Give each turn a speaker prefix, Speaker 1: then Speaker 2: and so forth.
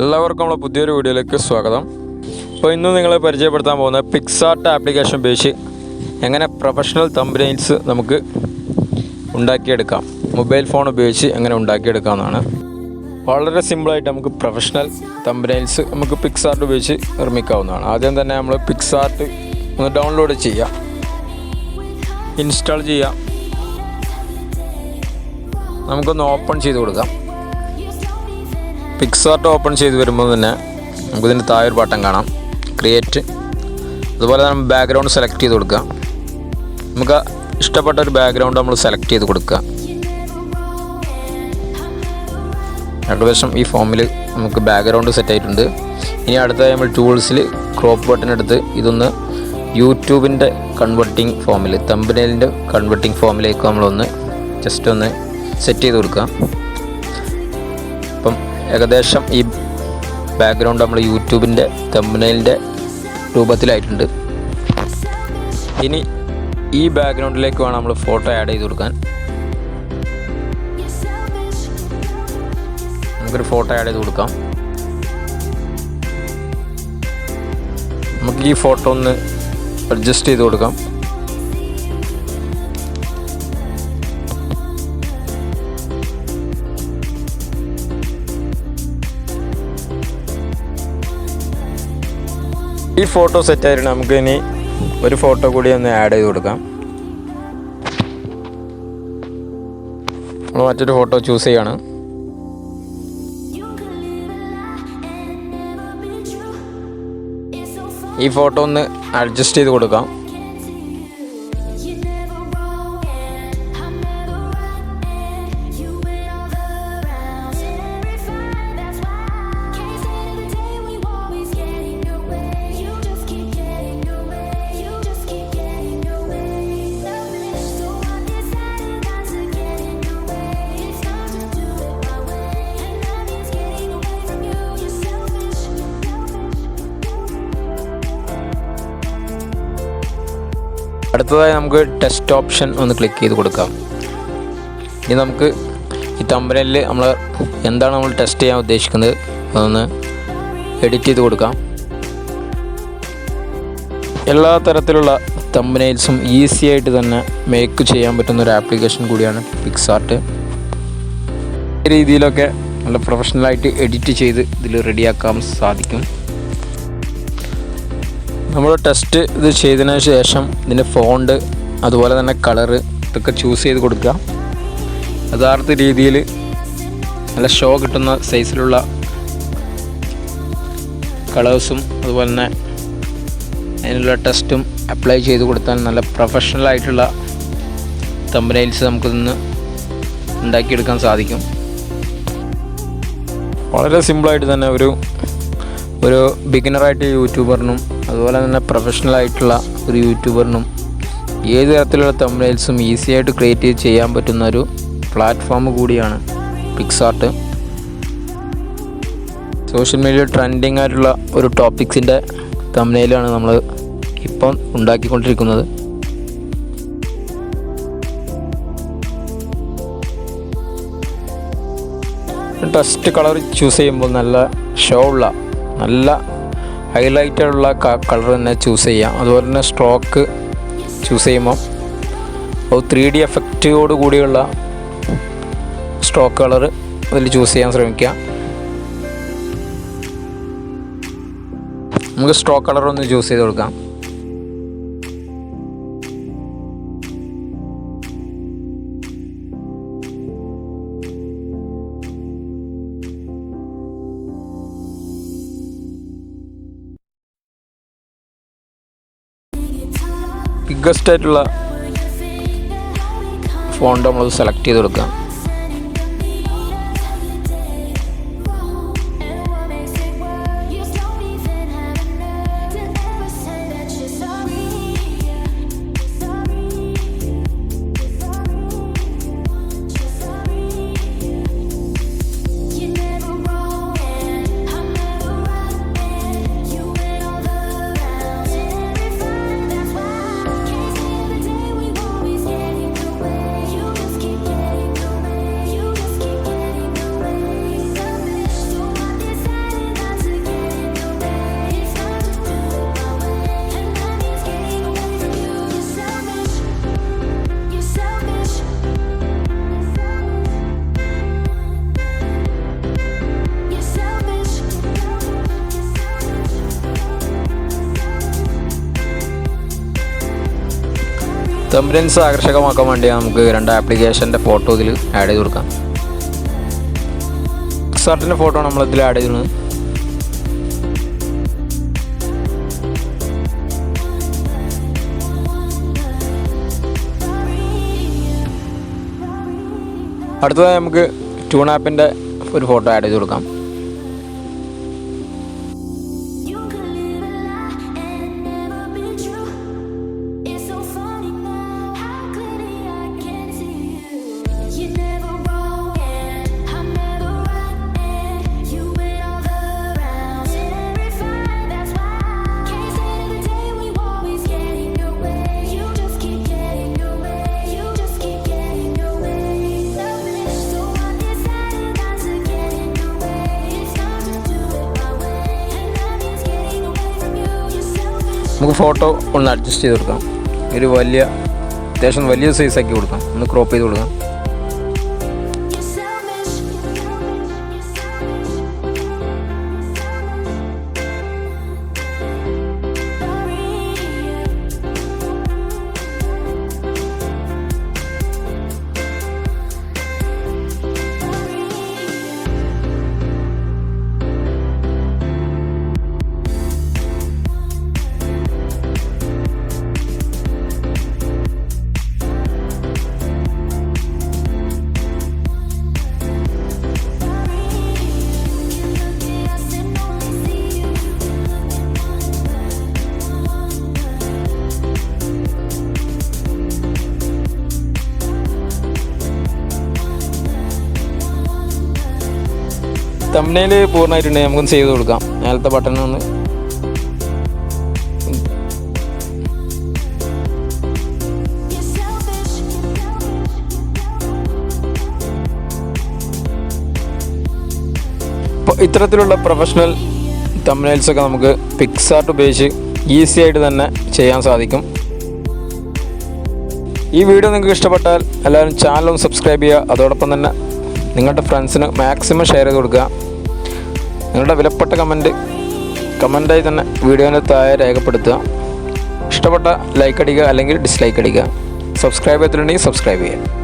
Speaker 1: എല്ലാവർക്കും നമ്മുടെ പുതിയൊരു വീഡിയോയിലേക്ക് സ്വാഗതം. അപ്പോൾ ഇന്ന് നിങ്ങളെ പരിചയപ്പെടുത്താൻ പോകുന്ന പിക്സാർട്ട് ആപ്ലിക്കേഷൻ ഉപയോഗിച്ച് എങ്ങനെ പ്രൊഫഷണൽ തംബ്നെയിൽസ് നമുക്ക് ഉണ്ടാക്കിയെടുക്കാം, മൊബൈൽ ഫോൺ ഉപയോഗിച്ച് എങ്ങനെ ഉണ്ടാക്കിയെടുക്കാമെന്നാണ്. വളരെ സിമ്പിളായിട്ട് നമുക്ക് പ്രൊഫഷണൽ തംബ്നെയിൽസ് നമുക്ക് പിക്സാർട്ട് ഉപയോഗിച്ച് നിർമ്മിക്കാവുന്നതാണ്. ആദ്യം തന്നെ നമ്മൾ പിക്സാർട്ട് ഒന്ന് ഡൗൺലോഡ് ചെയ്യുക, ഇൻസ്റ്റാൾ ചെയ്യുക, നമുക്കൊന്ന് ഓപ്പൺ ചെയ്ത് കൊടുക്കാം. പിക്സാർട്ട് ഓപ്പൺ ചെയ്ത് വരുമ്പോൾ തന്നെ നമുക്കിതിൻ്റെ താഴെ ഒരു ബട്ടൺ കാണാം, ക്രിയേറ്റ്. അതുപോലെ തന്നെ ബാക്ക്ഗ്രൗണ്ട് സെലക്ട് ചെയ്ത് കൊടുക്കുക. നമുക്ക് ഇഷ്ടപ്പെട്ട ഒരു ബാക്ക്ഗ്രൗണ്ട് നമ്മൾ സെലക്ട് ചെയ്ത് കൊടുക്കുക. ഏകദേശം ഈ ഫോമിൽ നമുക്ക് ബാക്ക്ഗ്രൗണ്ട് സെറ്റ് ആയിട്ടുണ്ട്. ഇനി അടുത്തതായി നമ്മൾ ടൂൾസിൽ ക്രോപ്പ് ബട്ടൺ എടുത്ത് ഇതൊന്ന് യൂട്യൂബിൻ്റെ കൺവെർട്ടിങ് ഫോമിൽ, തംബ്നെയിലിൻ്റെ കൺവെർട്ടിങ് ഫോമിലേക്ക് നമ്മളൊന്ന് ജസ്റ്റ് ഒന്ന് സെറ്റ് ചെയ്ത് കൊടുക്കുക. അപ്പം ഏകദേശം ഈ ബാക്ക്ഗ്രൗണ്ട് നമ്മൾ യൂട്യൂബിൻ്റെ തംബ്നെയിലിൻ്റെ രൂപത്തിലായിട്ടുണ്ട്. ഇനി ഈ ബാക്ക്ഗ്രൗണ്ടിലേക്ക് വേണം നമ്മൾ ഫോട്ടോ ആഡ് ചെയ്ത് കൊടുക്കാൻ. നമുക്കൊരു ഫോട്ടോ ആഡ് ചെയ്ത് കൊടുക്കാം. നമുക്ക് ഈ ഫോട്ടോ ഒന്ന് അഡ്ജസ്റ്റ് ചെയ്ത് കൊടുക്കാം. ഈ ഫോട്ടോ സെറ്റ് ആയിട്ട് നമുക്ക് ഇനി ഒരു ഫോട്ടോ കൂടി ഒന്ന് ആഡ് ചെയ്ത് കൊടുക്കാം. നമ്മൾ മറ്റൊരു ഫോട്ടോ ചൂസ് ചെയ്യാണ്. ഈ ഫോട്ടോ ഒന്ന് അഡ്ജസ്റ്റ് ചെയ്ത് കൊടുക്കാം. അടുത്തതായി നമുക്ക് ടെസ്റ്റ് ഓപ്ഷൻ ഒന്ന് ക്ലിക്ക് ചെയ്ത് കൊടുക്കാം. ഇനി നമുക്ക് ഈ തംബ്നെയിലിൽ നമ്മൾ എന്താണ് നമ്മൾ ടെസ്റ്റ് ചെയ്യാൻ ഉദ്ദേശിക്കുന്നത് അതൊന്ന് എഡിറ്റ് ചെയ്ത് കൊടുക്കാം. എല്ലാ തരത്തിലുള്ള തംബ്നെയിൽസും ഈസി ആയിട്ട് തന്നെ മേക്ക് ചെയ്യാൻ പറ്റുന്ന ഒരു ആപ്ലിക്കേഷൻ കൂടിയാണ് പിക്സാർട്ട്. ഈ രീതിയിലൊക്കെ നല്ല പ്രൊഫഷണലായിട്ട് എഡിറ്റ് ചെയ്ത് ഇതിൽ റെഡിയാക്കാൻ സാധിക്കും. നമ്മൾ ടെസ്റ്റ് ഇത് ചെയ്തതിന് ശേഷം ഇതിൻ്റെ ഫോണ്ട് അതുപോലെ തന്നെ കളറ് ഇതൊക്കെ ചൂസ് ചെയ്ത് കൊടുക്കുക. യഥാർത്ഥ രീതിയിൽ നല്ല ഷോ കിട്ടുന്ന സൈസിലുള്ള കളേഴ്സും അതുപോലെ തന്നെ അതിനുള്ള ടെസ്റ്റും അപ്ലൈ ചെയ്ത് കൊടുത്താൽ നല്ല പ്രൊഫഷണലായിട്ടുള്ള തംബ്നെയിൽസ് നമുക്കിന്ന് ഉണ്ടാക്കിയെടുക്കാൻ സാധിക്കും. വളരെ സിമ്പിളായിട്ട് തന്നെ ഒരു ബിഗിനറായിട്ട് യൂട്യൂബറിനും അതുപോലെ തന്നെ പ്രൊഫഷണലായിട്ടുള്ള ഒരു യൂട്യൂബറിനും ഏത് തരത്തിലുള്ള തംബ്നെയിൽസും ഈസി ആയിട്ട് ക്രിയേറ്റ് ചെയ്യാൻ പറ്റുന്ന ഒരു പ്ലാറ്റ്ഫോം കൂടിയാണ് പിക്സാർട്ട്. സോഷ്യൽ മീഡിയ ട്രെൻഡിങ് ആയിട്ടുള്ള ഒരു ടോപ്പിക്സിൻ്റെ തംബ്നെയിലാണ് നമ്മൾ ഇപ്പം ഉണ്ടാക്കിക്കൊണ്ടിരിക്കുന്നത്. ടെസ്റ്റ് കളർ ചൂസ് ചെയ്യുമ്പോൾ നല്ല ഷോ ഉള്ള നല്ല ഹൈലൈറ്റുള്ള കളർ തന്നെ ചൂസ് ചെയ്യാം. അതുപോലെ തന്നെ സ്ട്രോക്ക് ചൂസ് ചെയ്യുമ്പോൾ 3D എഫക്റ്റോട് കൂടിയുള്ള സ്ട്രോക്ക് കളർ അതിൽ ചൂസ് ചെയ്യാൻ ശ്രമിക്കുക. നമുക്ക് സ്ട്രോക്ക് കളർ ഒന്ന് ചൂസ് ചെയ്ത് കൊടുക്കാം. ബിഗ്ഗസ്റ്റ് ആയിട്ടുള്ള ഫോണ്ട് നമ്മൾ സെലക്ട് ചെയ്ത് കൊടുക്കാം. തംബ്നെയിൽസ് ആകർഷകമാക്കാൻ വേണ്ടി നമുക്ക് 2 ആപ്ലിക്കേഷൻ്റെ ഫോട്ടോ ഇതിൽ ആഡ് ചെയ്ത് കൊടുക്കാം. പിക്സാർട്ടിൻ്റെ ഫോട്ടോ നമ്മളിതിൽ ആഡ് ചെയ്തിരുന്നത്. അടുത്തതായി നമുക്ക് ട്യൂൺ ആപ്പിൻ്റെ ഒരു ഫോട്ടോ ആഡ് ചെയ്ത് കൊടുക്കാം. നമുക്ക് ഫോട്ടോ ഒന്ന് അഡ്ജസ്റ്റ് ചെയ്ത് കൊടുക്കാം. അത്യാവശ്യം വലിയ സൈസാക്കി കൊടുക്കാം. ഒന്ന് ക്രോപ്പ് ചെയ്ത് കൊടുക്കാം. തംബ്നെയിൽ പൂർണ്ണമായിട്ടുണ്ടെങ്കിൽ നമുക്കൊന്ന് സേവ് ചെയ്ത് കൊടുക്കാം. മേലത്തെ ബട്ടൺ ഒന്ന് ഇപ്പോൾ ഇത്തരത്തിലുള്ള പ്രൊഫഷണൽ തംബ്നെയിൽസൊക്കെ നമുക്ക് പിക്സാർട്ട് ഉപയോഗിച്ച് ഈസി ആയിട്ട് തന്നെ ചെയ്യാൻ സാധിക്കും. ഈ വീഡിയോ നിങ്ങൾക്ക് ഇഷ്ടപ്പെട്ടാൽ എല്ലാവരും ചാനലൊന്ന് സബ്സ്ക്രൈബ് ചെയ്യുക. അതോടൊപ്പം തന്നെ നിങ്ങളുടെ ഫ്രണ്ട്സിന് മാക്സിമം ഷെയർ ചെയ്ത് കൊടുക്കുക. നിങ്ങളുടെ വിലപ്പെട്ട കമൻറ്റായി തന്നെ വീഡിയോൻ്റെ താഴെ രേഖപ്പെടുത്തുക. ഇഷ്ടപ്പെട്ട ലൈക്ക് അടിക്കുക അല്ലെങ്കിൽ ഡിസ്ലൈക്ക് അടിക്കുക. സബ്സ്ക്രൈബ് ചെയ്തിട്ടുണ്ടെങ്കിൽ സബ്സ്ക്രൈബ് ചെയ്യുക.